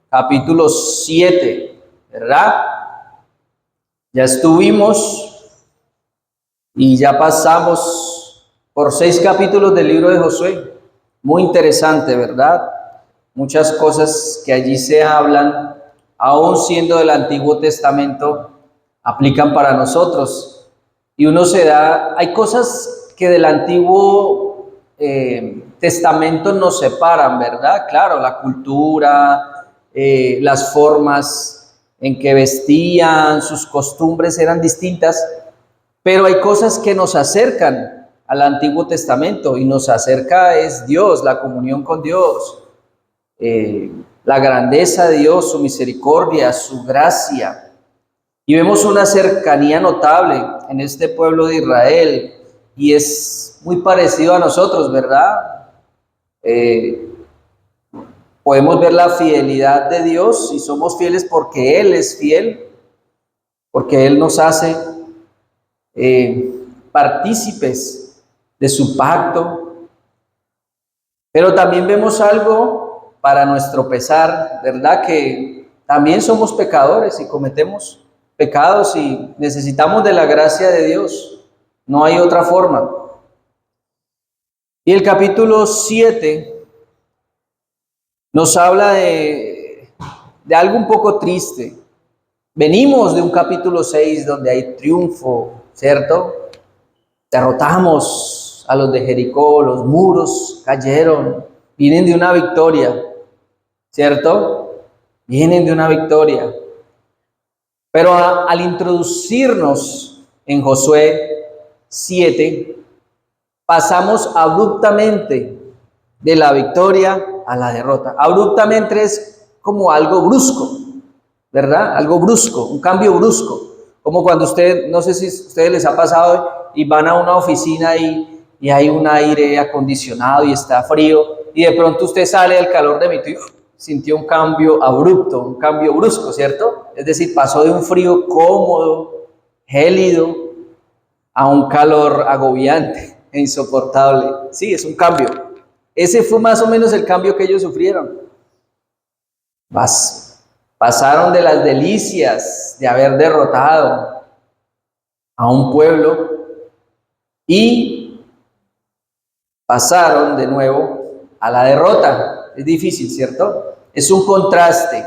capítulo 7, ¿verdad? Ya estuvimos y ya pasamos por 6 capítulos del libro de Josué. Muy interesante, ¿verdad? Muchas cosas que allí se hablan, aún siendo del Antiguo Testamento, aplican para nosotros. Y uno se da, hay cosas que del Antiguo Testamento nos separan, ¿verdad? Claro, la cultura, las formas en que vestían, sus costumbres eran distintas, pero hay cosas que nos acercan al Antiguo Testamento y nos acerca es Dios, la comunión con Dios, la grandeza de Dios, su misericordia, su gracia. Y vemos una cercanía notable en este pueblo de Israel y es muy parecido a nosotros, ¿verdad? Podemos ver la fidelidad de Dios y somos fieles porque Él es fiel, porque Él nos hace partícipes de su pacto. Pero también vemos algo para nuestro pesar, ¿verdad? Que también somos pecadores y cometemos pecados y necesitamos de la gracia de Dios. No hay otra forma. Y el capítulo 7 nos habla de algo un poco triste. Venimos de un capítulo 6 donde hay triunfo, ¿cierto? Derrotamos a los de Jericó, los muros cayeron, vienen de una victoria, ¿cierto? Vienen de una victoria. Pero al introducirnos en Josué 7, pasamos abruptamente de la victoria a la derrota. Abruptamente es como algo brusco, ¿verdad? Algo brusco, un cambio brusco. Como cuando usted, no sé si a ustedes les ha pasado y van a una oficina y hay un aire acondicionado y está frío y de pronto usted sale del calor de mi tío, sintió un cambio abrupto, un cambio brusco, ¿cierto? Es decir, pasó de un frío cómodo, gélido, a un calor agobiante e insoportable. Sí, es un cambio. Ese fue más o menos el cambio que ellos sufrieron. Pasaron de las delicias de haber derrotado a un pueblo y pasaron de nuevo a la derrota. Es difícil, ¿cierto? Es un contraste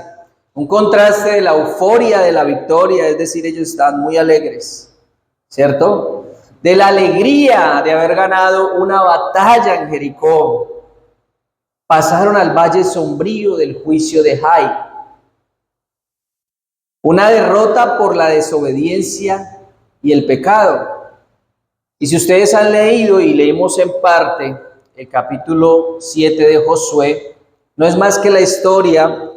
de la euforia de la victoria, es decir, ellos están muy alegres, ¿cierto? De la alegría de haber ganado una batalla en Jericó. Pasaron al valle sombrío del juicio de Jai. Una derrota por la desobediencia y el pecado. Y si ustedes han leído y leímos en parte el capítulo 7 de Josué, no es más que la historia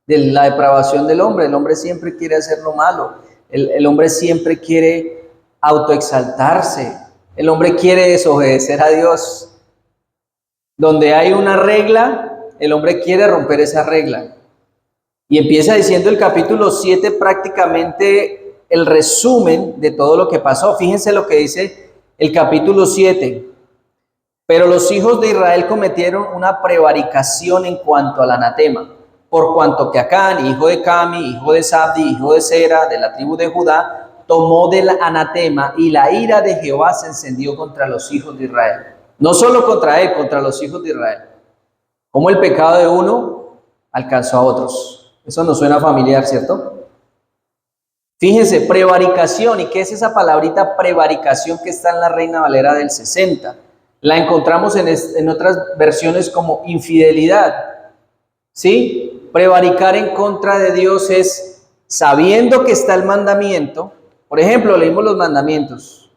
de la depravación del hombre. El hombre siempre quiere hacer lo malo. El hombre siempre quiere autoexaltarse. El hombre quiere desobedecer a Dios. Donde hay una regla, el hombre quiere romper esa regla. Y empieza diciendo el capítulo 7 prácticamente el resumen de todo lo que pasó. Fíjense lo que dice el capítulo 7. Pero los hijos de Israel cometieron una prevaricación en cuanto al anatema, por cuanto que Acán, hijo de Cami, hijo de Sabdi, hijo de Sera, de la tribu de Judá, tomó del anatema y la ira de Jehová se encendió contra los hijos de Israel. No solo contra él, contra los hijos de Israel. Como el pecado de uno alcanzó a otros. Eso nos suena familiar, ¿cierto? Fíjense, prevaricación. ¿Y qué es esa palabrita prevaricación que está en la Reina Valera del 60? La encontramos en otras versiones como infidelidad. ¿Sí? Prevaricar en contra de Dios es sabiendo que está el mandamiento. Por ejemplo, leímos los mandamientos.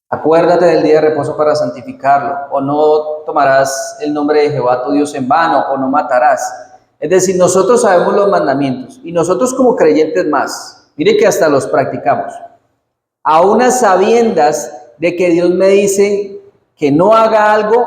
Acuérdate del día de reposo para santificarlo, o no tomarás el nombre de Jehová tu Dios en vano, o no matarás. Es decir, nosotros sabemos los mandamientos, y nosotros como creyentes más, mire que hasta los practicamos. A unas sabiendas de que Dios me dice que no haga algo,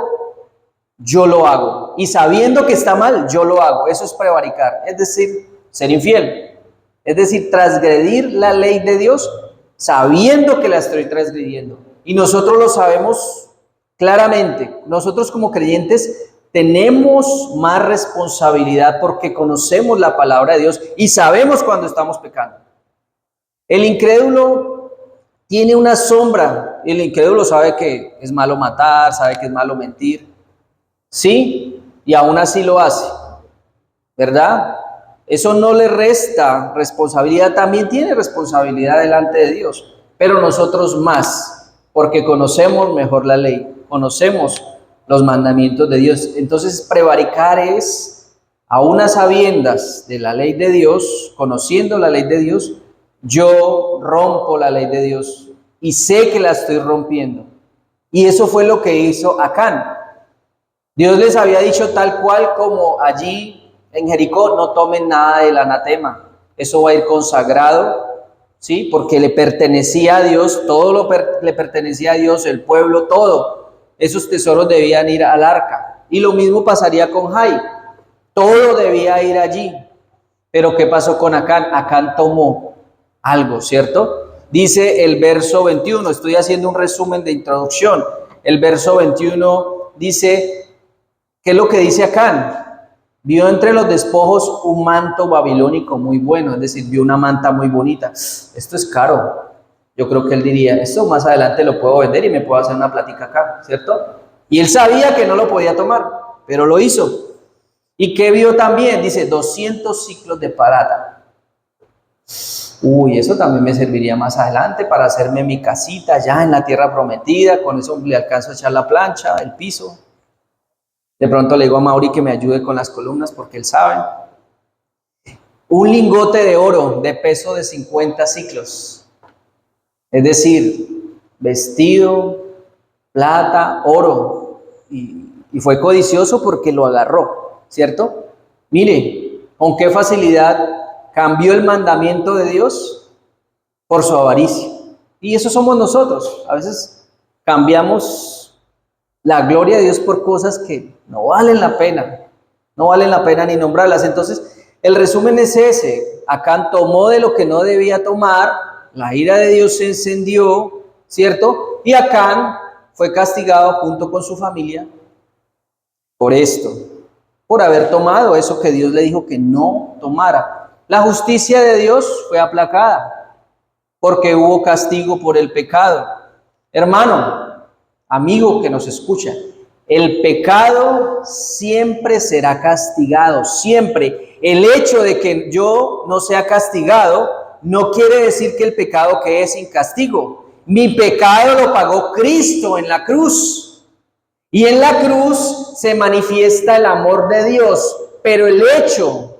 yo lo hago. Y sabiendo que está mal, yo lo hago. Eso es prevaricar, es decir, ser infiel. Es decir, transgredir la ley de Dios sabiendo que la estoy transgrediendo. Y nosotros lo sabemos claramente. Nosotros como creyentes tenemos más responsabilidad porque conocemos la palabra de Dios y sabemos cuando estamos pecando. El incrédulo tiene una sombra. El incrédulo sabe que es malo matar, sabe que es malo mentir. Sí, y aún así lo hace, ¿verdad? Eso no le resta responsabilidad, también tiene responsabilidad delante de Dios, pero nosotros más, porque conocemos mejor la ley, conocemos los mandamientos de Dios. Entonces, prevaricar es, a unas sabiendas de la ley de Dios, conociendo la ley de Dios, yo rompo la ley de Dios y sé que la estoy rompiendo. Y eso fue lo que hizo Acán. Dios les había dicho tal cual como allí en Jericó, no tomen nada del anatema, eso va a ir consagrado, ¿sí? Porque le pertenecía a Dios, le pertenecía a Dios, el pueblo, todo. Esos tesoros debían ir al arca. Y lo mismo pasaría con Jai, todo debía ir allí. Pero ¿qué pasó con Acán? Acán tomó algo, ¿cierto? Dice el verso 21, estoy haciendo un resumen de introducción. El verso 21 dice, ¿qué es lo que dice Acán? Vio entre los despojos un manto babilónico muy bueno, es decir, vio una manta muy bonita. Esto es caro. Yo creo que él diría, esto más adelante lo puedo vender y me puedo hacer una plática acá, ¿cierto? Y él sabía que no lo podía tomar, pero lo hizo. ¿Y qué vio también? Dice, 200 ciclos de plata. Uy, eso también me serviría más adelante para hacerme mi casita allá en la tierra prometida. Con eso le alcanzo a echar la plancha, el piso. De pronto le digo a Mauri que me ayude con las columnas porque él sabe. Un lingote de oro de peso de 50 ciclos. Es decir, vestido, plata, oro. Y fue codicioso porque lo agarró, ¿cierto? Mire, con qué facilidad cambió el mandamiento de Dios por su avaricia. Y eso somos nosotros. A veces cambiamos la gloria de Dios por cosas que no valen la pena. No valen la pena ni nombrarlas. Entonces, el resumen es ese. Acán tomó de lo que no debía tomar. La ira de Dios se encendió, ¿cierto? Y Acán fue castigado junto con su familia por esto, por haber tomado eso que Dios le dijo que no tomara. La justicia de Dios fue aplacada porque hubo castigo por el pecado. Hermano, amigo que nos escucha, el pecado siempre será castigado, siempre. El hecho de que yo no sea castigado no quiere decir que el pecado quede sin castigo. Mi pecado lo pagó Cristo en la cruz. Y en la cruz se manifiesta el amor de Dios, pero el hecho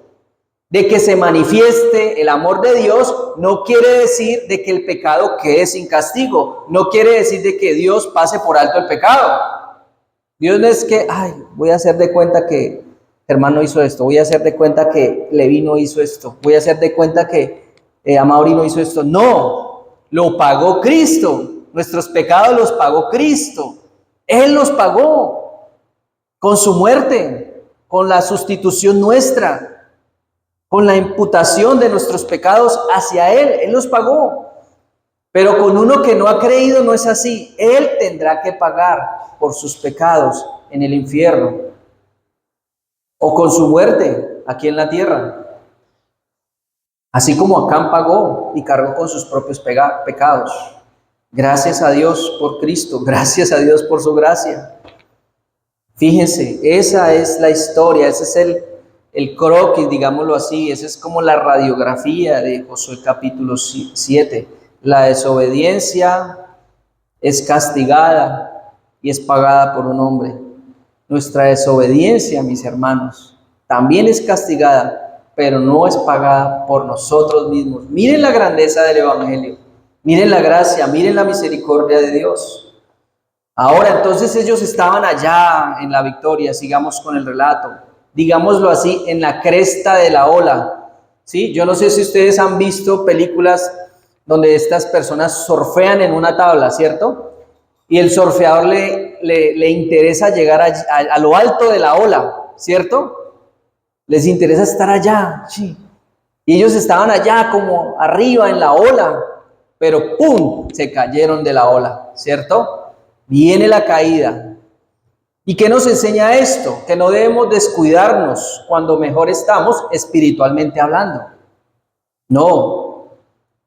de que se manifieste el amor de Dios no quiere decir de que el pecado quede sin castigo, no quiere decir de que Dios pase por alto el pecado. Dios no es que, voy a hacer de cuenta que hermano hizo esto, voy a hacer de cuenta que Leví no hizo esto, voy a hacer de cuenta que Amaury no hizo esto. No, lo pagó Cristo, nuestros pecados los pagó Cristo. Él los pagó con su muerte, con la sustitución nuestra, con la imputación de nuestros pecados hacia Él. Él los pagó. Pero con uno que no ha creído no es así. Él tendrá que pagar por sus pecados en el infierno o con su muerte aquí en la tierra. Así como Acán pagó y cargó con sus propios pecados. Gracias a Dios por Cristo, gracias a Dios por su gracia. Fíjense, esa es la historia, ese es el croquis, digámoslo así, esa es como la radiografía de Josué capítulo 7. La desobediencia es castigada y es pagada por un hombre. Nuestra desobediencia, mis hermanos, también es castigada, pero no es pagada por nosotros mismos. Miren la grandeza del Evangelio. Miren la gracia, miren la misericordia de Dios. Ahora, entonces ellos estaban allá en la victoria, sigamos con el relato, digámoslo así, en la cresta de la ola. ¿Sí? Yo no sé si ustedes han visto películas donde estas personas surfean en una tabla, ¿cierto? Y el surfeador le interesa llegar a lo alto de la ola, ¿cierto? Les interesa estar allá, sí. Y ellos estaban allá como arriba en la ola, pero ¡pum!, se cayeron de la ola, ¿cierto? Viene la caída. ¿Y qué nos enseña esto? Que no debemos descuidarnos cuando mejor estamos espiritualmente hablando. No,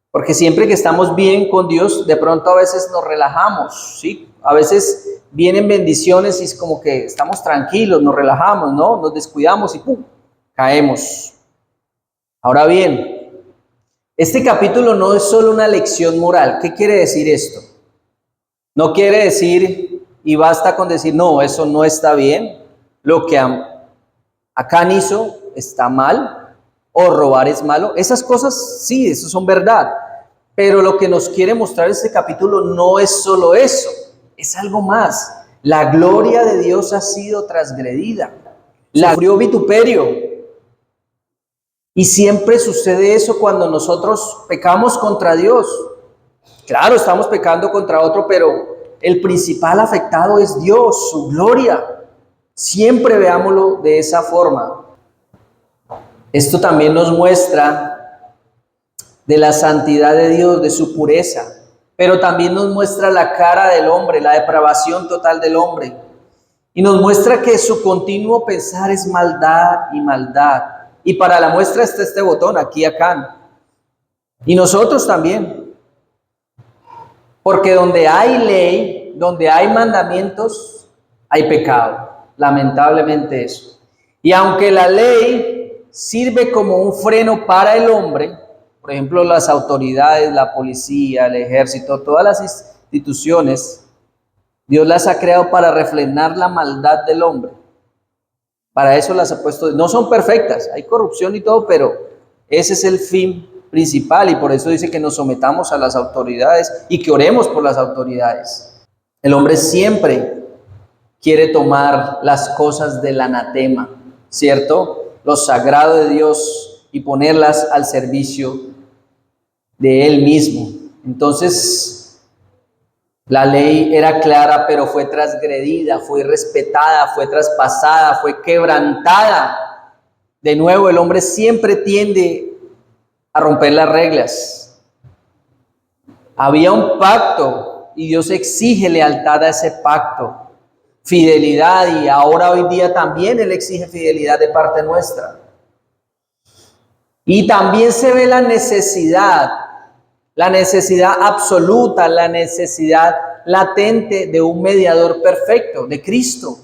porque siempre que estamos bien con Dios, de pronto a veces nos relajamos, ¿sí? A veces vienen bendiciones y es como que estamos tranquilos, nos relajamos, ¿no? Nos descuidamos y ¡pum! Caemos. Ahora bien, este capítulo no es solo una lección moral. ¿Qué quiere decir esto? No quiere decir, y basta con decir, no, eso no está bien, lo que Acán hizo está mal, o robar es malo. Esas cosas sí, eso son verdad. Pero lo que nos quiere mostrar este capítulo no es solo eso, es algo más. La gloria de Dios ha sido transgredida. Sufrió vituperio. Y siempre sucede eso cuando nosotros pecamos contra Dios. Claro, estamos pecando contra otro, pero el principal afectado es Dios, su gloria. Siempre veámoslo de esa forma. Esto también nos muestra de la santidad de Dios, de su pureza, pero también nos muestra la cara del hombre, la depravación total del hombre. Y nos muestra que su continuo pensar es maldad y maldad. Y para la muestra está este botón, aquí, acá. Y nosotros también. Porque donde hay ley, donde hay mandamientos, hay pecado. Lamentablemente eso. Y aunque la ley sirve como un freno para el hombre, por ejemplo, las autoridades, la policía, el ejército, todas las instituciones, Dios las ha creado para refrenar la maldad del hombre. Para eso las ha puesto. No son perfectas, hay corrupción y todo, pero ese es el fin principal y por eso dice que nos sometamos a las autoridades y que oremos por las autoridades. El hombre siempre quiere tomar las cosas del anatema, ¿cierto? Lo sagrado de Dios y ponerlas al servicio de Él mismo. Entonces, la ley era clara, pero fue transgredida, fue irrespetada, fue traspasada, fue quebrantada. De nuevo, el hombre siempre tiende a romper las reglas. Había un pacto y Dios exige lealtad a ese pacto, fidelidad, y ahora hoy día también Él exige fidelidad de parte nuestra. Y también se ve la necesidad absoluta, la necesidad latente de un mediador perfecto, de Cristo,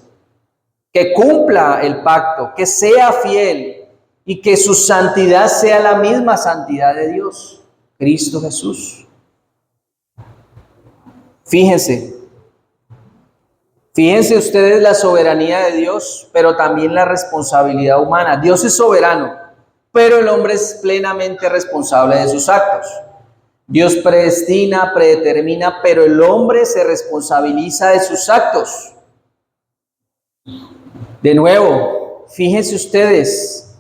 que cumpla el pacto, que sea fiel y que su santidad sea la misma santidad de Dios, Cristo Jesús. Fíjense ustedes la soberanía de Dios, pero también la responsabilidad humana. Dios es soberano, pero el hombre es plenamente responsable de sus actos. Dios predestina, predetermina, pero el hombre se responsabiliza de sus actos. De nuevo, fíjense ustedes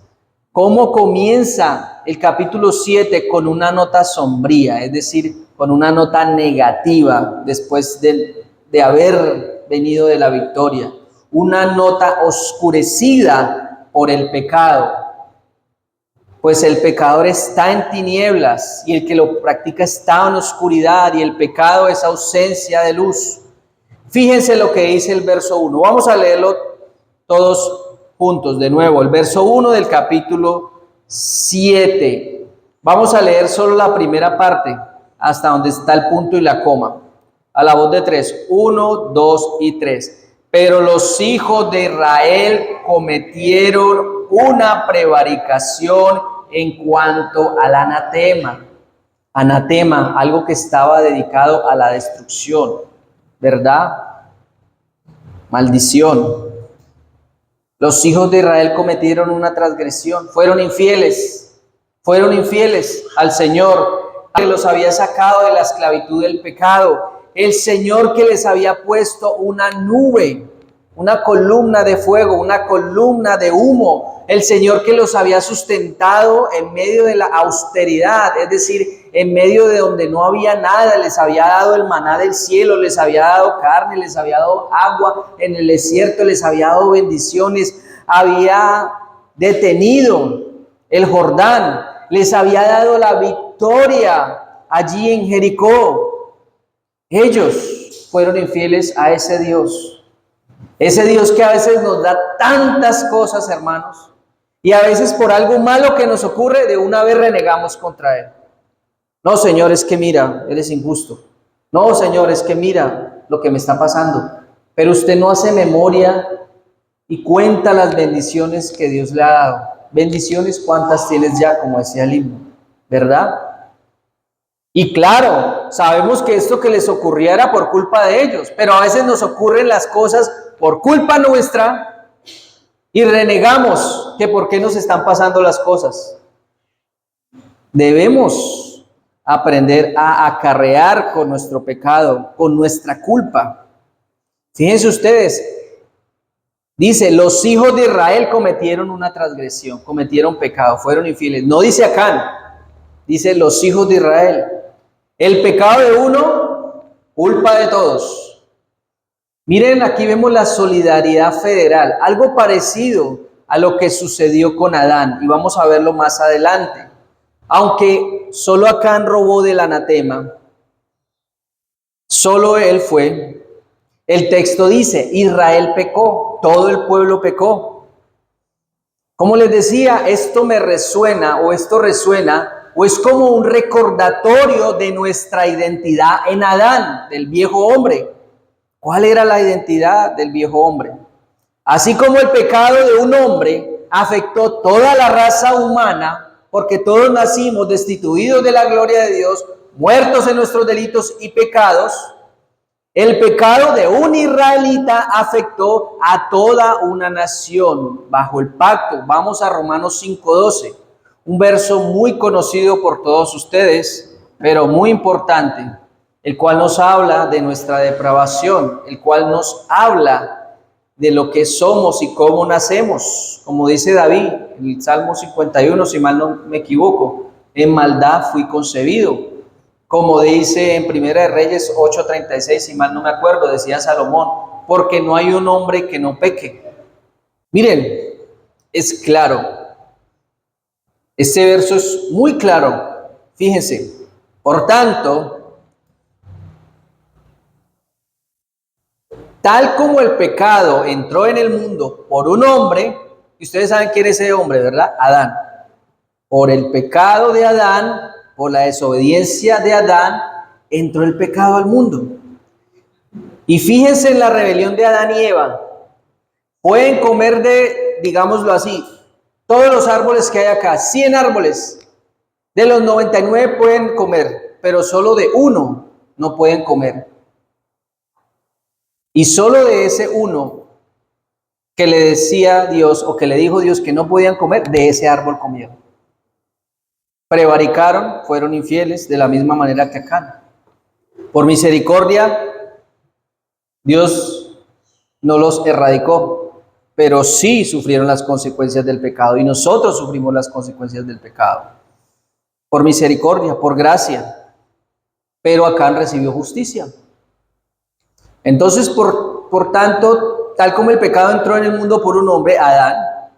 cómo comienza el capítulo 7 con una nota sombría, es decir, con una nota negativa después de haber venido de la victoria. Una nota oscurecida por el pecado. Pues el pecador está en tinieblas y el que lo practica está en oscuridad y el pecado es ausencia de luz. Fíjense lo que dice el verso 1. Vamos a leerlo todos juntos de nuevo. El verso 1 del capítulo 7. Vamos a leer solo la primera parte hasta donde está el punto y la coma. A la voz de 3. 1, 2 y 3. Pero los hijos de Israel cometieron una prevaricación en cuanto al anatema. Anatema, algo que estaba dedicado a la destrucción, ¿verdad? Maldición. Los hijos de Israel cometieron una transgresión, fueron infieles al Señor, que los había sacado de la esclavitud del pecado. El Señor que les había puesto una nube, una columna de fuego, una columna de humo. El Señor que los había sustentado en medio de la austeridad, es decir, en medio de donde no había nada. Les había dado el maná del cielo, les había dado carne, les había dado agua en el desierto, les había dado bendiciones, había detenido el Jordán, les había dado la victoria allí en Jericó. Ellos fueron infieles a ese Dios. Ese Dios que a veces nos da tantas cosas, hermanos, y a veces por algo malo que nos ocurre, de una vez renegamos contra Él. No, Señor, es que mira, eres injusto. No, Señor, es que mira lo que me está pasando. Pero usted no hace memoria y cuenta las bendiciones que Dios le ha dado. Bendiciones, ¿cuántas tienes ya? Como decía el himno, ¿verdad? Y claro, sabemos que esto que les ocurría era por culpa de ellos, pero a veces nos ocurren las cosas por culpa nuestra y renegamos que por qué nos están pasando las cosas. Debemos aprender a acarrear con nuestro pecado, con nuestra culpa. Fíjense ustedes, dice, los hijos de Israel cometieron una transgresión, cometieron pecado, fueron infieles. No dice Acán, dice los hijos de Israel. El pecado de uno, culpa de todos. Miren, aquí vemos la solidaridad federal, algo parecido a lo que sucedió con Adán, y vamos a verlo más adelante. Aunque solo Acán robó del anatema, solo él fue. El texto dice, Israel pecó, todo el pueblo pecó. Como les decía, esto me resuena o esto resuena o es como un recordatorio de nuestra identidad en Adán, del viejo hombre. ¿Cuál era la identidad del viejo hombre? Así como el pecado de un hombre afectó toda la raza humana, porque todos nacimos destituidos de la gloria de Dios, muertos en nuestros delitos y pecados, el pecado de un israelita afectó a toda una nación bajo el pacto. Vamos a Romanos 5:12, un verso muy conocido por todos ustedes, pero muy importante, el cual nos habla de nuestra depravación, el cual nos habla de lo que somos y cómo nacemos. Como dice David en el Salmo 51, si mal no me equivoco, en maldad fui concebido. Como dice en Primera de Reyes 8:36, si mal no me acuerdo, decía Salomón, porque no hay un hombre que no peque. Miren, es claro. Este verso es muy claro. Fíjense, por tanto, tal como el pecado entró en el mundo por un hombre, y ustedes saben quién es ese hombre, ¿verdad? Adán. Por el pecado de Adán, por la desobediencia de Adán, entró el pecado al mundo. Y fíjense en la rebelión de Adán y Eva. Pueden comer de, digámoslo así, todos los árboles que hay acá, 100 árboles. De los 99 pueden comer, pero solo de uno no pueden comer. Y solo de ese uno que le decía Dios o que le dijo Dios que no podían comer, de ese árbol comieron. Prevaricaron, fueron infieles de la misma manera que Acán. Por misericordia, Dios no los erradicó, pero sí sufrieron las consecuencias del pecado y nosotros sufrimos las consecuencias del pecado. Por misericordia, por gracia, pero Acán recibió justicia. Entonces, por tanto, tal como el pecado entró en el mundo por un hombre, Adán,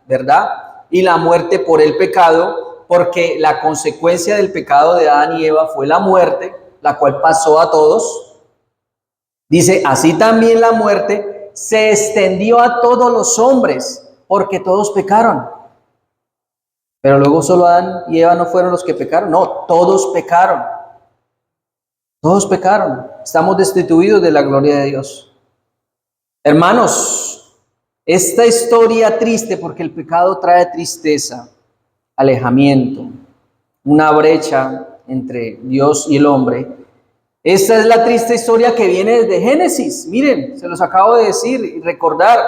¿verdad? Y la muerte por el pecado, porque la consecuencia del pecado de Adán y Eva fue la muerte, la cual pasó a todos. Dice, así también la muerte se extendió a todos los hombres, porque todos pecaron. Pero luego solo Adán y Eva no fueron los que pecaron, no, todos pecaron. Todos pecaron, estamos destituidos de la gloria de Dios. Hermanos, esta historia triste, porque el pecado trae tristeza, alejamiento, una brecha entre Dios y el hombre. Esta es la triste historia que viene desde Génesis. Miren, se los acabo de decir y recordar.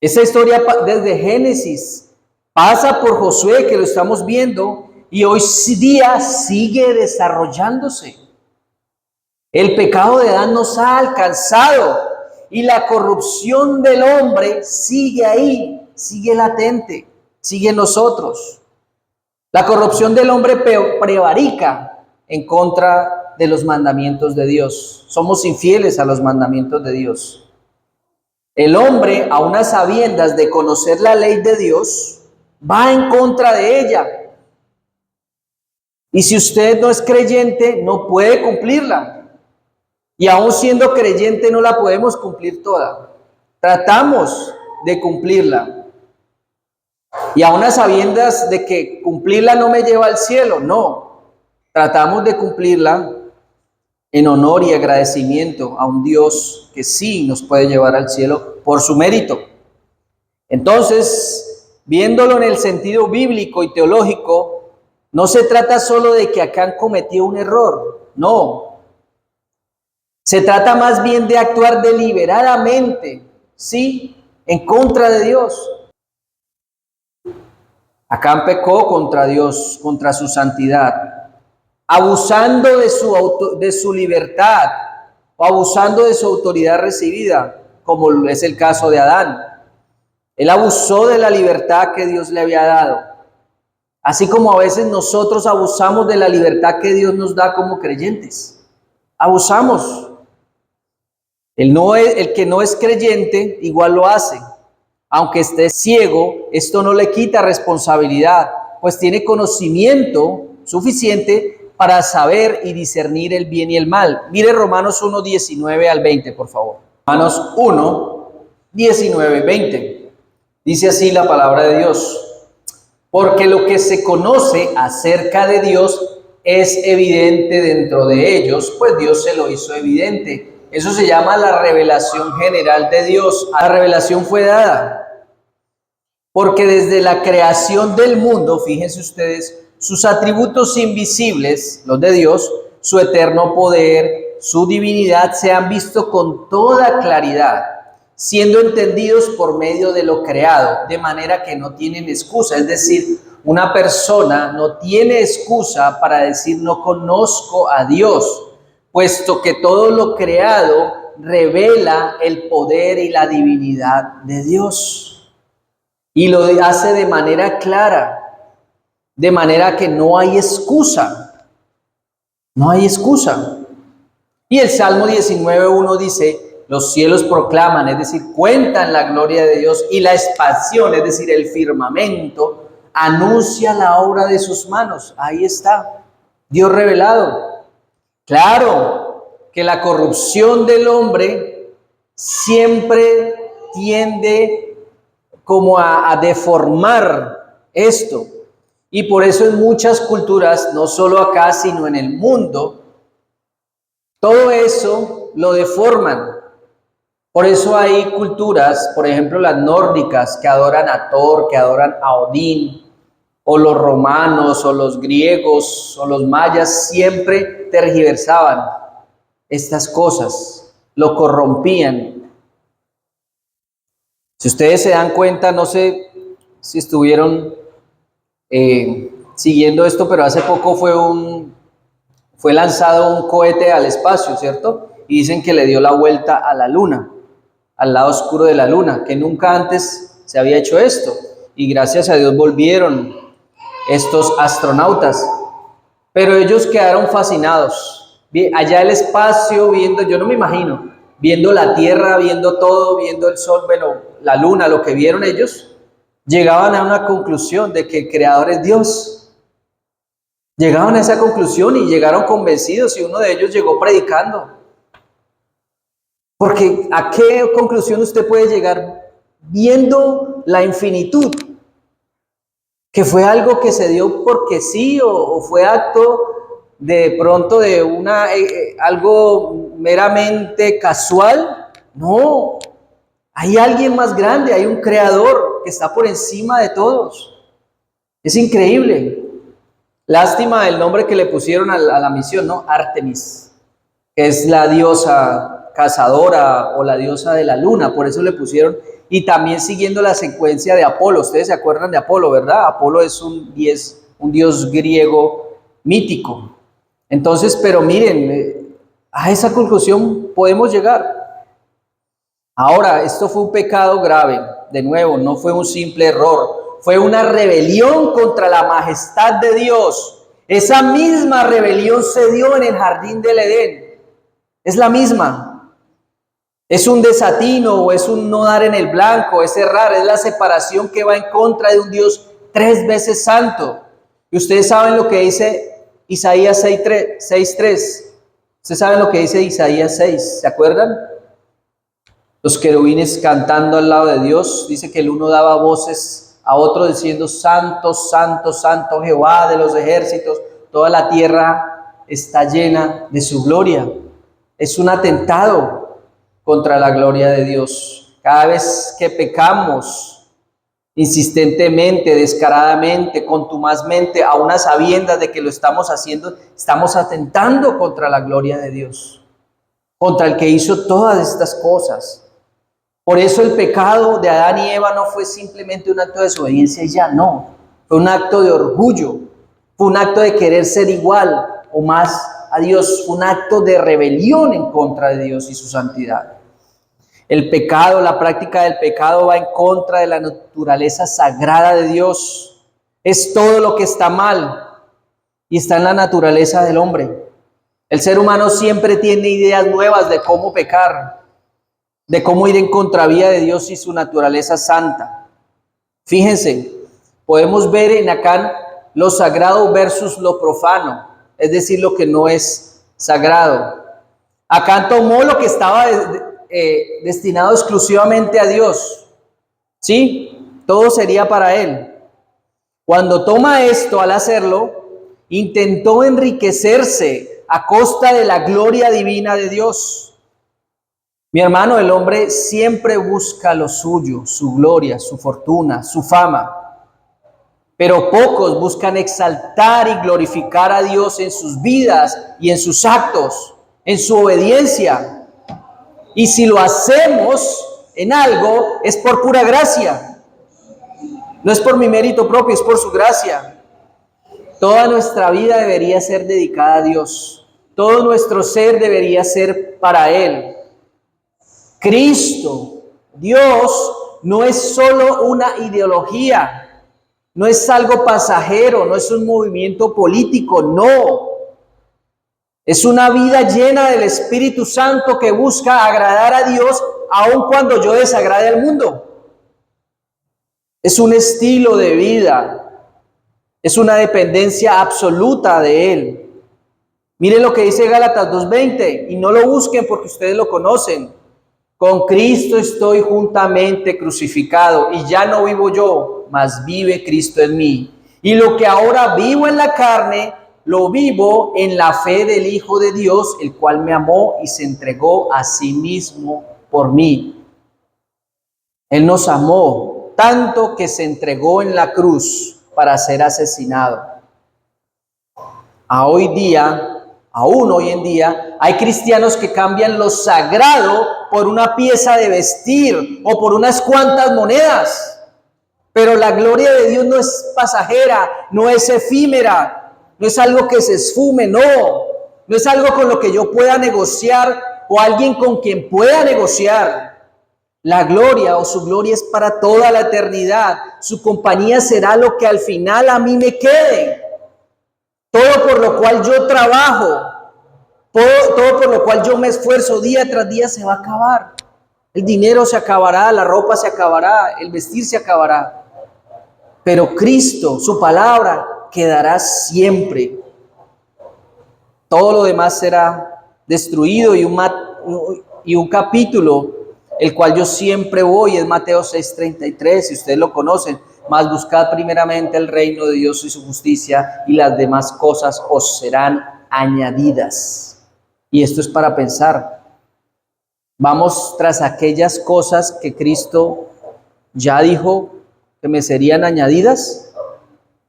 Esta historia desde Génesis pasa por Josué, que lo estamos viendo, y hoy día sigue desarrollándose. El pecado de Adán nos ha alcanzado y la corrupción del hombre sigue ahí, sigue latente, sigue en nosotros. La corrupción del hombre prevarica en contra de los mandamientos de Dios. Somos infieles a los mandamientos de Dios. El hombre, a unas sabiendas de conocer la ley de Dios, va en contra de ella. Y si usted no es creyente, no puede cumplirla. Y aún siendo creyente no la podemos cumplir toda. tratamos de cumplirla. Y aún a sabiendas de que cumplirla no me lleva al cielo, no. Tratamos de cumplirla en honor y agradecimiento a un Dios que sí nos puede llevar al cielo por su mérito. Entonces, viéndolo en el sentido bíblico y teológico, no se trata solo de que Acán cometió un error, no. Se trata más bien de actuar deliberadamente, sí, en contra de Dios. Acán pecó contra Dios, contra su santidad, abusando de su libertad o abusando de su autoridad recibida, como es el caso de Adán. Él abusó de la libertad que Dios le había dado, así como a veces nosotros abusamos de la libertad que Dios nos da como creyentes. Abusamos. El que no es creyente igual lo hace. Aunque esté ciego, esto no le quita responsabilidad, pues tiene conocimiento suficiente para saber y discernir el bien y el mal. Mire Romanos 1, 19 al 20, por favor. Romanos 1, 19, 20. Dice así la palabra de Dios. Porque lo que se conoce acerca de Dios es evidente dentro de ellos, pues Dios se lo hizo evidente. Eso se llama la revelación general de Dios. La revelación fue dada porque desde la creación del mundo, fíjense ustedes, sus atributos invisibles, los de Dios, su eterno poder, su divinidad, se han visto con toda claridad, siendo entendidos por medio de lo creado, de manera que no tienen excusa. Es decir, una persona no tiene excusa para decir no conozco a Dios, puesto que todo lo creado revela el poder y la divinidad de Dios. Y lo hace de manera clara, de manera que no hay excusa. No hay excusa. Y el Salmo 19:1 dice, los cielos proclaman, es decir, cuentan la gloria de Dios, y la expansión, es decir, el firmamento, anuncia la obra de sus manos. Ahí está, Dios revelado. Claro que la corrupción del hombre siempre tiende como a deformar esto. Y por eso en muchas culturas, no solo acá, sino en el mundo, todo eso lo deforman. Por eso hay culturas, por ejemplo las nórdicas, que adoran a Thor, que adoran a Odín, o los romanos, o los griegos, o los mayas, siempre tergiversaban estas cosas, lo corrompían. Si ustedes se dan cuenta, no sé si estuvieron siguiendo esto, pero hace poco fue lanzado un cohete al espacio, ¿cierto? Y dicen que le dio la vuelta a la luna, al lado oscuro de la luna, que nunca antes se había hecho esto. Y gracias a Dios volvieron estos astronautas, pero ellos quedaron fascinados. Allá el espacio, viendo, yo no me imagino, viendo la Tierra, viendo todo, viendo el Sol, bueno, la Luna, lo que vieron ellos, llegaban a una conclusión de que el Creador es Dios. Llegaban a esa conclusión y llegaron convencidos, y uno de ellos llegó predicando. Porque ¿a qué conclusión usted puede llegar viendo la infinitud? Que fue algo que se dio porque sí, o fue acto de pronto de algo meramente casual. No, hay alguien más grande, hay un creador que está por encima de todos. Es increíble. Lástima el nombre que le pusieron a la misión, ¿no? Artemis, que es la diosa cazadora o la diosa de la luna, por eso le pusieron. Y también siguiendo la secuencia de Apolo. Ustedes se acuerdan de Apolo, ¿verdad? Apolo es un dios griego mítico. Entonces, pero miren, a esa conclusión podemos llegar. Ahora, esto fue un pecado grave. De nuevo, no fue un simple error. Fue una rebelión contra la majestad de Dios. Esa misma rebelión se dio en el jardín del Edén. Es la misma. Es un desatino o es un no dar en el blanco, es errar, es la separación que va en contra de un Dios 3 veces santo. Y ustedes saben lo que dice Isaías 6:3. Ustedes saben lo que dice Isaías 6, ¿se acuerdan? los querubines cantando al lado de Dios. Dice que el uno daba voces a otro diciendo: Santo, Santo, Santo Jehová de los ejércitos, toda la tierra está llena de su gloria. Es un atentado contra la gloria de Dios. Cada vez que pecamos insistentemente, descaradamente, contumazmente, a unas sabiendas de que lo estamos haciendo, estamos atentando contra la gloria de Dios, contra el que hizo todas estas cosas. Por eso el pecado de Adán y Eva no fue simplemente un acto de desobediencia y ya no. Fue un acto de orgullo, fue un acto de querer ser igual o más a Dios, fue un acto de rebelión en contra de Dios y su santidad. El pecado, la práctica del pecado va en contra de la naturaleza sagrada de Dios. Es todo lo que está mal y está en la naturaleza del hombre. El ser humano siempre tiene ideas nuevas de cómo pecar, de cómo ir en contravía de Dios y su naturaleza santa. Fíjense, podemos ver en Acán lo sagrado versus lo profano, es decir, lo que no es sagrado. Acán tomó lo que estaba destinado exclusivamente a Dios, ¿sí? Todo sería para él. Cuando toma esto, al hacerlo, intentó enriquecerse a costa de la gloria divina de Dios. Mi hermano, el hombre siempre busca lo suyo, su gloria, su fortuna, su fama. Pero pocos buscan exaltar y glorificar a Dios en sus vidas y en sus actos, en su obediencia. Y si lo hacemos en algo, es por pura gracia. No es por mi mérito propio, es por su gracia. Toda nuestra vida debería ser dedicada a Dios. Todo nuestro ser debería ser para Él. Cristo, Dios, no es solo una ideología, no es algo pasajero, no es un movimiento político, no. Es una vida llena del Espíritu Santo que busca agradar a Dios aun cuando yo desagrade al mundo. Es un estilo de vida, es una dependencia absoluta de Él. Miren lo que dice Gálatas 2:20, y no lo busquen porque ustedes lo conocen. Con Cristo estoy juntamente crucificado y ya no vivo yo, mas vive Cristo en mí. Y lo que ahora vivo en la carne, lo vivo en la fe del Hijo de Dios, el cual me amó y se entregó a sí mismo por mí. Él nos amó tanto que se entregó en la cruz para ser asesinado. Aún hoy en día, hay cristianos que cambian lo sagrado por una pieza de vestir o por unas cuantas monedas. Pero la gloria de Dios no es pasajera, no es efímera, no es algo que se esfume, no es algo con lo que yo pueda negociar o alguien con quien pueda negociar. La gloria o su gloria es para toda la eternidad. Su compañía será lo que al final a mí me quede. Todo por lo cual yo trabajo, todo por lo cual yo me esfuerzo día tras día se va a acabar. El dinero se acabará, la ropa se acabará, el vestir se acabará. Pero Cristo, su palabra, quedará siempre. Todo lo demás será destruido y un capítulo, el cual yo siempre voy, es Mateo 6:33, si ustedes lo conocen. Mas buscad primeramente el reino de Dios y su justicia, y las demás cosas os serán añadidas. Y esto es para pensar. Vamos tras aquellas cosas que Cristo ya dijo que me serían añadidas,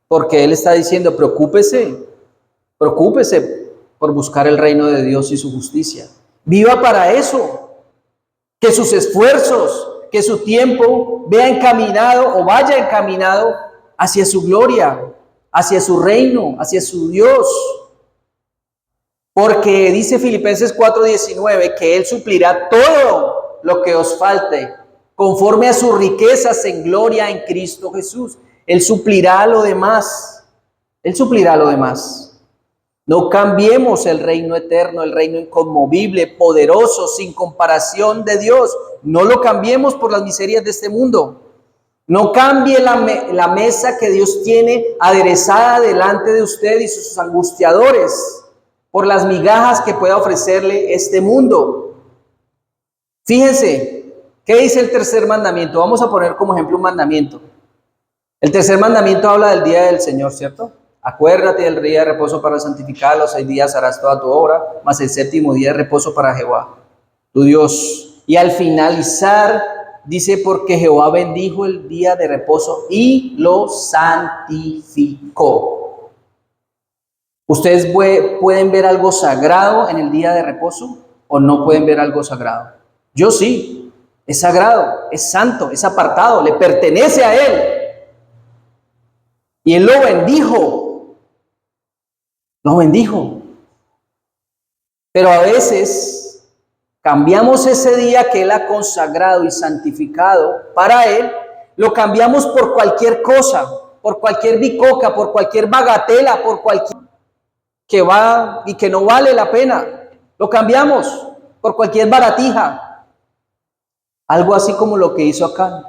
porque Él está diciendo: preocúpese por buscar el reino de Dios y su justicia. Viva para eso, que sus esfuerzos, que su tiempo vaya encaminado hacia su gloria, hacia su reino, hacia su Dios. Porque dice Filipenses 4:19 que Él suplirá todo lo que os falte, conforme a sus riquezas en gloria en Cristo Jesús. Él suplirá lo demás. Él suplirá lo demás. No cambiemos el reino eterno, el reino inconmovible, poderoso, sin comparación de Dios. No lo cambiemos por las miserias de este mundo. No cambie la mesa que Dios tiene aderezada delante de usted y sus angustiadores por las migajas que pueda ofrecerle este mundo. Fíjense, ¿Qué dice el tercer mandamiento? Vamos a poner como ejemplo un mandamiento. El tercer mandamiento habla del día del Señor, ¿cierto? Acuérdate del día de reposo para santificar, los 6 días harás toda tu obra, mas el séptimo día de reposo para Jehová, tu Dios. Y al finalizar, dice, porque Jehová bendijo el día de reposo y lo santificó. ¿Ustedes pueden ver algo sagrado en el día de reposo o no pueden ver algo sagrado? Yo sí, es sagrado, es santo, es apartado, le pertenece a Él. Y Él lo bendijo. Lo bendijo. Pero a veces cambiamos ese día que Él ha consagrado y santificado para Él, lo cambiamos por cualquier cosa, por cualquier bicoca, por cualquier bagatela, por cualquier que va y que no vale la pena. Lo cambiamos por cualquier baratija. Algo así como lo que hizo Acán.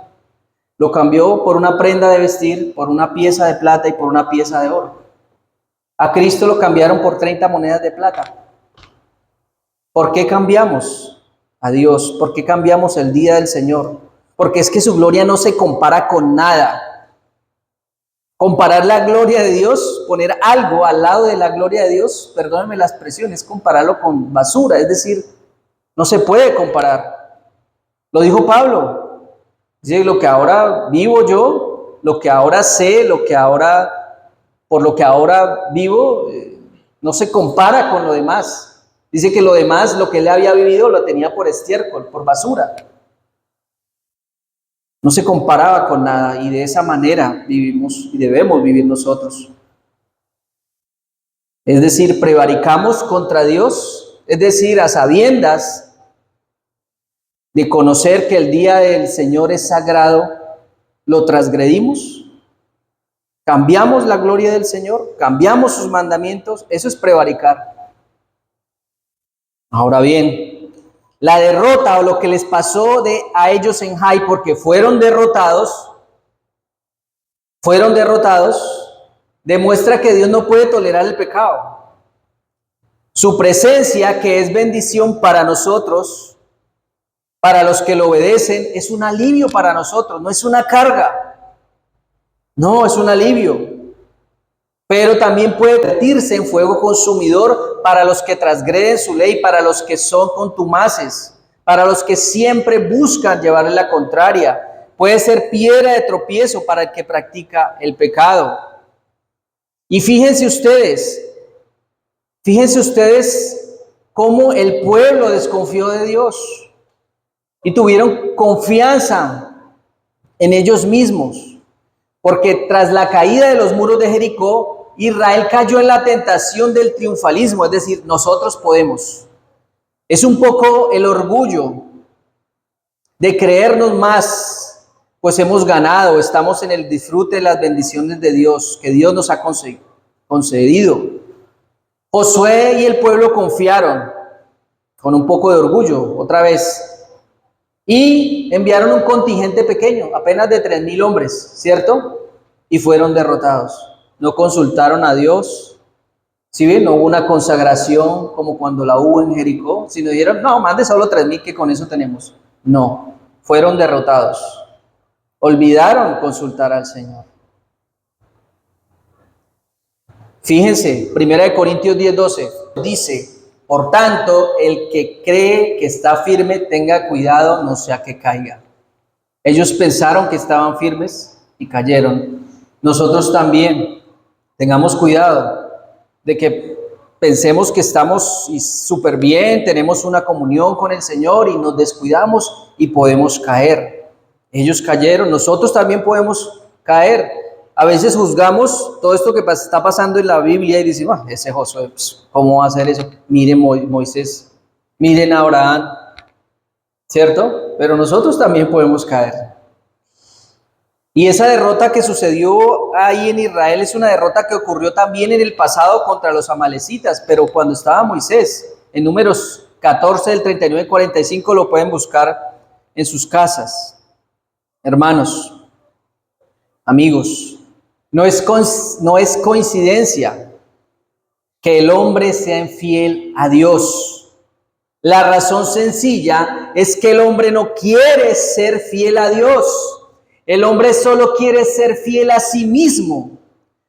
Lo cambió por una prenda de vestir, por una pieza de plata y por una pieza de oro. A Cristo lo cambiaron por 30 monedas de plata. ¿Por qué cambiamos a Dios? ¿Por qué cambiamos el día del Señor? Porque es que su gloria no se compara con nada. Comparar la gloria de Dios, poner algo al lado de la gloria de Dios, perdónenme la expresión, es compararlo con basura. Es decir, no se puede comparar. Lo dijo Pablo. Dice, lo que ahora vivo yo, lo que ahora sé, por lo que ahora vivo, no se compara con lo demás. Dice que lo demás, lo que él había vivido, lo tenía por estiércol, por basura. No se comparaba con nada y de esa manera vivimos y debemos vivir nosotros. Es decir, prevaricamos contra Dios, es decir, a sabiendas de conocer que el día del Señor es sagrado, lo transgredimos, cambiamos la gloria del Señor, cambiamos sus mandamientos, eso es prevaricar. Ahora bien, la derrota o lo que les pasó a ellos en Jai, porque fueron derrotados, demuestra que Dios no puede tolerar el pecado. Su presencia, que es bendición para nosotros, para los que lo obedecen, es un alivio para nosotros, no es una carga. No, es un alivio. Pero también puede convertirse en fuego consumidor para los que transgreden su ley, para los que son contumaces, para los que siempre buscan llevarle la contraria. Puede ser piedra de tropiezo para el que practica el pecado. Y fíjense ustedes cómo el pueblo desconfió de Dios. Y tuvieron confianza en ellos mismos, porque tras la caída de los muros de Jericó, Israel cayó en la tentación del triunfalismo, es decir, nosotros podemos. Es un poco el orgullo de creernos más, pues hemos ganado, estamos en el disfrute de las bendiciones de Dios, que Dios nos ha concedido. Josué y el pueblo confiaron con un poco de orgullo, otra vez, y enviaron un contingente pequeño, apenas de 3,000 hombres, ¿cierto? Y fueron derrotados. No consultaron a Dios. ¿Sí ven? No hubo una consagración como cuando la hubo en Jericó, sino dijeron, no, más de solo 3,000 que con eso tenemos. No, fueron derrotados. Olvidaron consultar al Señor. Fíjense, 1 Corintios 10:12 dice, por tanto, el que cree que está firme, tenga cuidado, no sea que caiga. Ellos pensaron que estaban firmes y cayeron. Nosotros también tengamos cuidado de que pensemos que estamos súper bien, tenemos una comunión con el Señor y nos descuidamos y podemos caer. Ellos cayeron, nosotros también podemos caer. A veces juzgamos todo esto que está pasando en la Biblia y decimos, ese Josué, ¿cómo va a hacer eso? Miren Moisés, miren a Abraham, ¿cierto? Pero nosotros también podemos caer. Y esa derrota que sucedió ahí en Israel es una derrota que ocurrió también en el pasado contra los amalecitas, pero cuando estaba Moisés, en Números 14 del 39 al 45 lo pueden buscar en sus casas. Hermanos, amigos, no es coincidencia que el hombre sea infiel a Dios. La razón sencilla es que el hombre no quiere ser fiel a Dios. El hombre solo quiere ser fiel a sí mismo.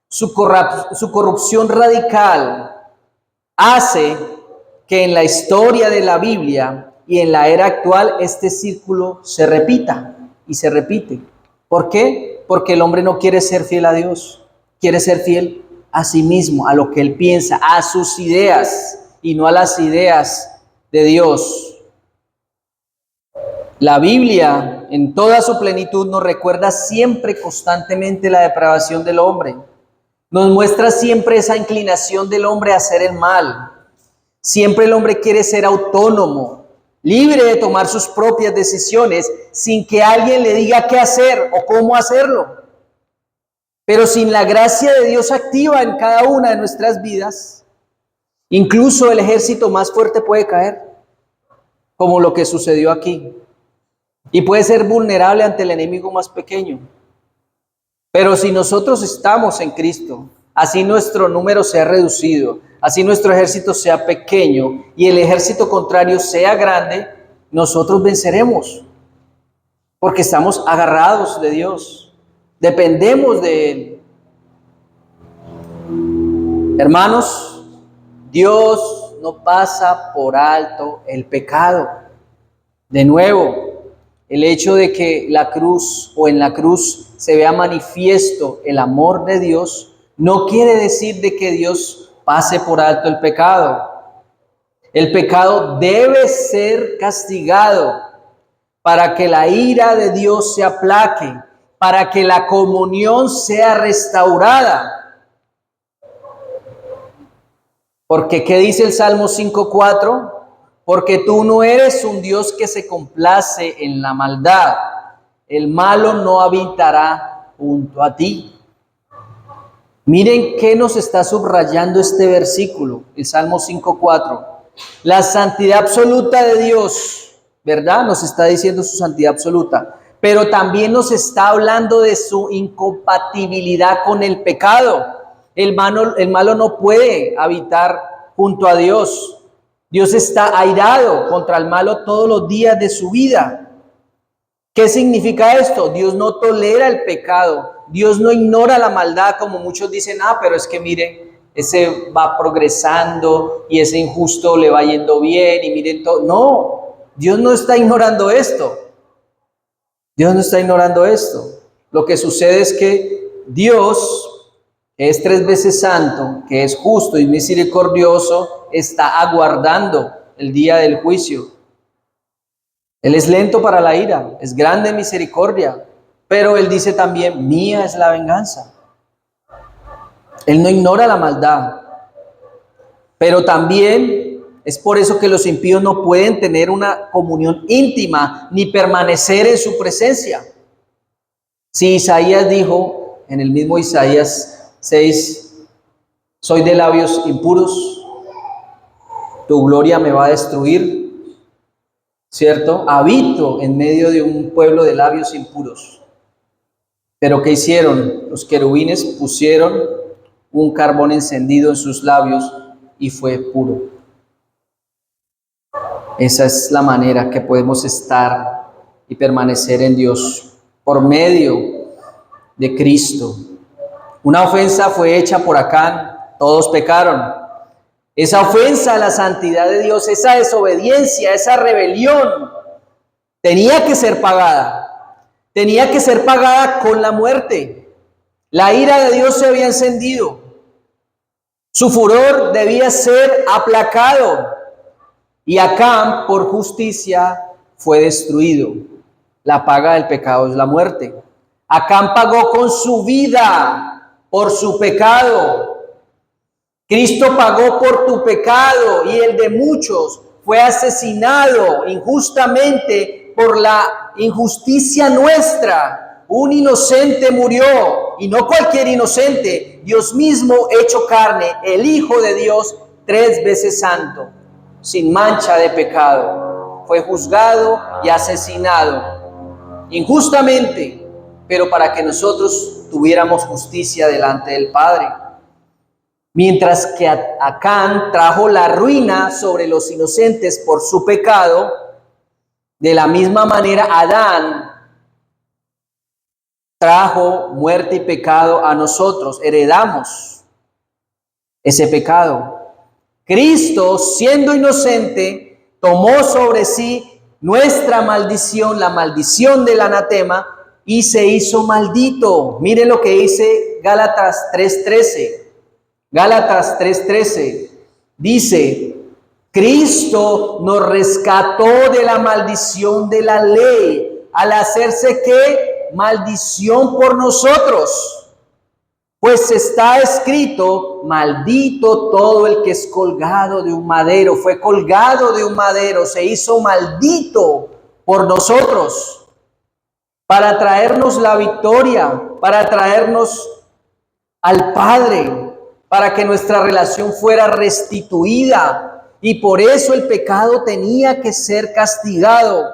Su corrupción radical hace que en la historia de la Biblia y en la era actual este círculo se repita y se repite. ¿Por qué? Porque el hombre no quiere ser fiel a Dios, quiere ser fiel a sí mismo, a lo que él piensa, a sus ideas y no a las ideas de Dios. La Biblia en toda su plenitud nos recuerda siempre constantemente la depravación del hombre. Nos muestra siempre esa inclinación del hombre a hacer el mal. Siempre el hombre quiere ser autónomo, libre de tomar sus propias decisiones sin que alguien le diga qué hacer o cómo hacerlo. Pero sin la gracia de Dios activa en cada una de nuestras vidas, incluso el ejército más fuerte puede caer, como lo que sucedió aquí. Y puede ser vulnerable ante el enemigo más pequeño. Pero si nosotros estamos en Cristo, así nuestro número sea reducido, así nuestro ejército sea pequeño y el ejército contrario sea grande, nosotros venceremos. Porque estamos agarrados de Dios, dependemos de Él. Hermanos, Dios no pasa por alto el pecado. De nuevo, el hecho de que la cruz o en la cruz se vea manifiesto el amor de Dios no quiere decir de que Dios pase por alto el pecado. El pecado debe ser castigado para que la ira de Dios se aplaque, para que la comunión sea restaurada. Porque ¿qué dice el Salmo 5:4? Porque tú no eres un Dios que se complace en la maldad. El malo no habitará junto a ti. Miren qué nos está subrayando este versículo, el Salmo 5:4. La santidad absoluta de Dios, ¿verdad? Nos está diciendo su santidad absoluta. Pero también nos está hablando de su incompatibilidad con el pecado. El malo no puede habitar junto a Dios. Dios está airado contra el malo todos los días de su vida. ¿Qué significa esto? Dios no tolera el pecado. Dios no ignora la maldad, como muchos dicen, pero es que miren, ese va progresando y ese injusto le va yendo bien y miren todo. No, Dios no está ignorando esto. Dios no está ignorando esto. Lo que sucede es que Dios, que es 3 veces santo, que es justo y misericordioso, está aguardando el día del juicio. Él es lento para la ira, es grande en misericordia, pero Él dice también, mía es la venganza. Él no ignora la maldad, pero también es por eso que los impíos no pueden tener una comunión íntima ni permanecer en su presencia. Si Isaías dijo, en el mismo Isaías 6, soy de labios impuros, tu gloria me va a destruir, ¿cierto? Habito en medio de un pueblo de labios impuros. Pero ¿qué hicieron? Los querubines pusieron un carbón encendido en sus labios y fue puro. Esa es la manera que podemos estar y permanecer en Dios, por medio de Cristo. Una ofensa fue hecha por Acán, todos pecaron. Esa ofensa a la santidad de Dios, esa desobediencia, esa rebelión, tenía que ser pagada. Tenía que ser pagada con la muerte. La ira de Dios se había encendido. Su furor debía ser aplacado. Y Acán, por justicia, fue destruido. La paga del pecado es la muerte. Acán pagó con su vida por su pecado. Cristo pagó por tu pecado y el de muchos. Fue asesinado injustamente por la injusticia nuestra. Un inocente murió, y no cualquier inocente, Dios mismo hecho carne, el Hijo de Dios, 3 veces santo, sin mancha de pecado. Fue juzgado y asesinado injustamente, pero para que nosotros tuviéramos justicia delante del Padre. Mientras que Acán trajo la ruina sobre los inocentes por su pecado, de la misma manera Adán trajo muerte y pecado a nosotros, heredamos ese pecado. Cristo, siendo inocente, tomó sobre sí nuestra maldición, la maldición del anatema, y se hizo maldito. Miren lo que dice Gálatas 3:13. Gálatas 3:13 dice: Cristo nos rescató de la maldición de la ley al hacerse ¿qué? Maldición por nosotros. Pues está escrito: maldito todo el que es colgado de un madero. Fue colgado de un madero, se hizo maldito por nosotros, para traernos la victoria, para traernos al Padre, para que nuestra relación fuera restituida. Y por eso el pecado tenía que ser castigado.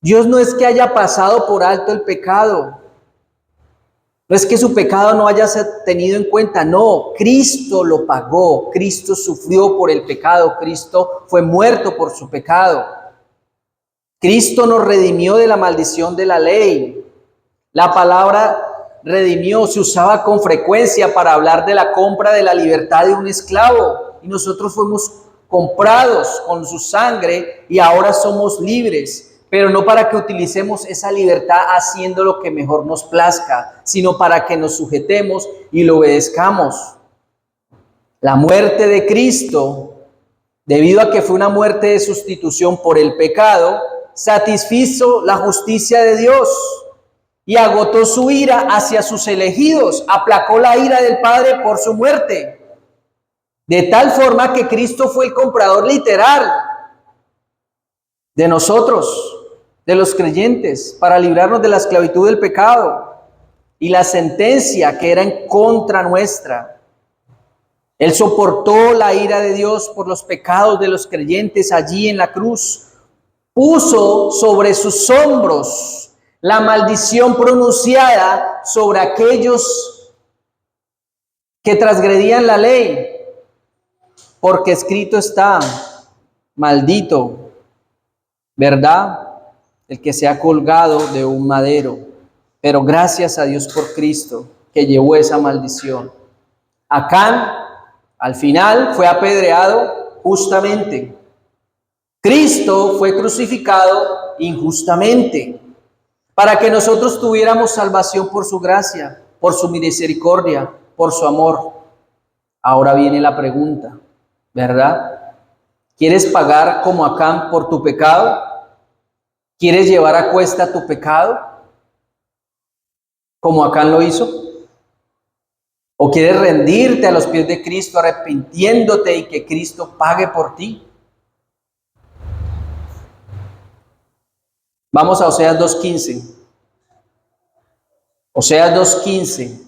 Dios no es que haya pasado por alto el pecado. No es que su pecado no haya sido tenido en cuenta. No, Cristo lo pagó. Cristo sufrió por el pecado. Cristo fue muerto por su pecado. Cristo nos redimió de la maldición de la ley. La palabra redimió se usaba con frecuencia para hablar de la compra de la libertad de un esclavo. Y nosotros fuimos comprados con su sangre y ahora somos libres. Pero no para que utilicemos esa libertad haciendo lo que mejor nos plazca, sino para que nos sujetemos y lo obedezcamos. La muerte de Cristo, debido a que fue una muerte de sustitución por el pecado, satisfizo la justicia de Dios y agotó su ira hacia sus elegidos, aplacó la ira del Padre por su muerte, de tal forma que Cristo fue el comprador literal de nosotros, de los creyentes, para librarnos de la esclavitud del pecado y la sentencia que era en contra nuestra. Él soportó la ira de Dios por los pecados de los creyentes allí en la cruz. Puso sobre sus hombros la maldición pronunciada sobre aquellos que transgredían la ley, porque escrito está: maldito, ¿verdad?, el que se ha colgado de un madero. Pero gracias a Dios por Cristo, que llevó esa maldición. Acán, al final, fue apedreado justamente. Cristo fue crucificado injustamente, para que nosotros tuviéramos salvación por su gracia, por su misericordia, por su amor. Ahora viene la pregunta, ¿verdad? ¿Quieres pagar como Acán por tu pecado? ¿Quieres llevar a cuesta tu pecado, como Acán lo hizo? ¿O quieres rendirte a los pies de Cristo arrepintiéndote y que Cristo pague por ti? Vamos a Oseas 2:15. Oseas 2:15.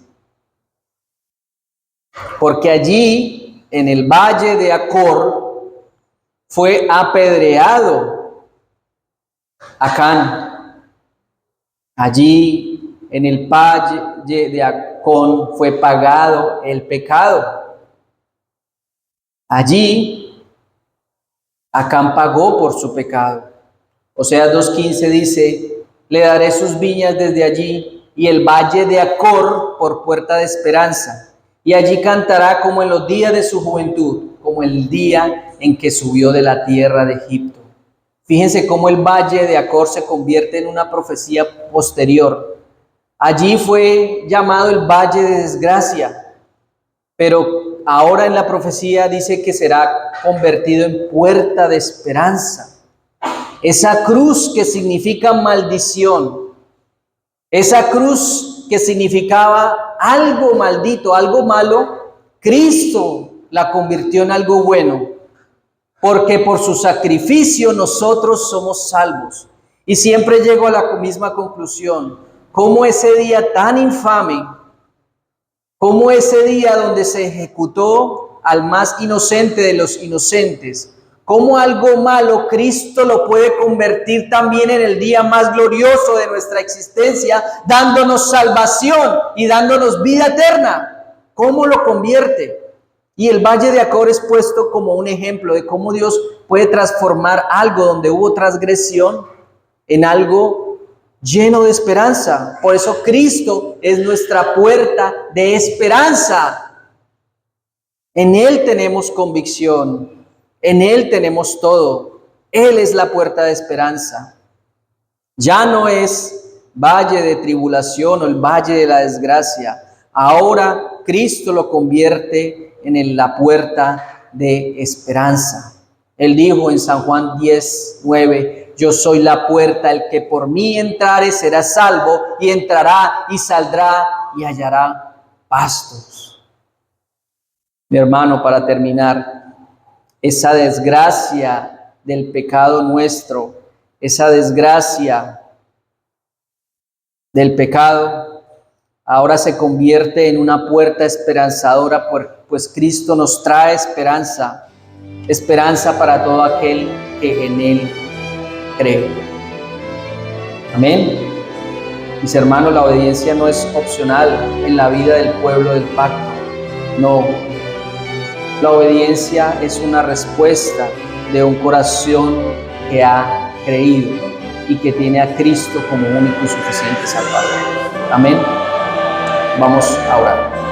Porque allí, en el valle de Acor, fue apedreado Acán. Allí, en el valle de Acón, fue pagado el pecado. Allí, Acán pagó por su pecado. Oseas 2:15 dice: le daré sus viñas desde allí y el valle de Acor por puerta de esperanza. Y allí cantará como en los días de su juventud, como el día en que subió de la tierra de Egipto. Fíjense cómo el valle de Acor se convierte en una profecía posterior. Allí fue llamado el valle de desgracia, pero ahora en la profecía dice que será convertido en puerta de esperanza. Esa cruz que significa maldición, esa cruz que significaba algo maldito, algo malo, Cristo la convirtió en algo bueno, porque por su sacrificio nosotros somos salvos. Y siempre llego a la misma conclusión: cómo ese día tan infame, cómo ese día donde se ejecutó al más inocente de los inocentes, cómo algo malo Cristo lo puede convertir también en el día más glorioso de nuestra existencia, dándonos salvación y dándonos vida eterna. ¿Cómo lo convierte? Y el Valle de Acor es puesto como un ejemplo de cómo Dios puede transformar algo donde hubo transgresión en algo lleno de esperanza. Por eso Cristo es nuestra puerta de esperanza. En Él tenemos convicción, en Él tenemos todo. Él es la puerta de esperanza. Ya no es valle de tribulación o el valle de la desgracia. Ahora Cristo lo convierte en la puerta de esperanza. Él dijo en San Juan 10:9, yo soy la puerta, el que por mí entrare será salvo, y entrará y saldrá y hallará pastos. Mi hermano, para terminar, esa desgracia del pecado nuestro, esa desgracia del pecado, ahora se convierte en una puerta esperanzadora, pues Cristo nos trae esperanza, esperanza para todo aquel que en Él cree. Amén. Mis hermanos, la obediencia no es opcional en la vida del pueblo del pacto. No. La obediencia es una respuesta de un corazón que ha creído y que tiene a Cristo como único y suficiente Salvador. Amén. Vamos a orar.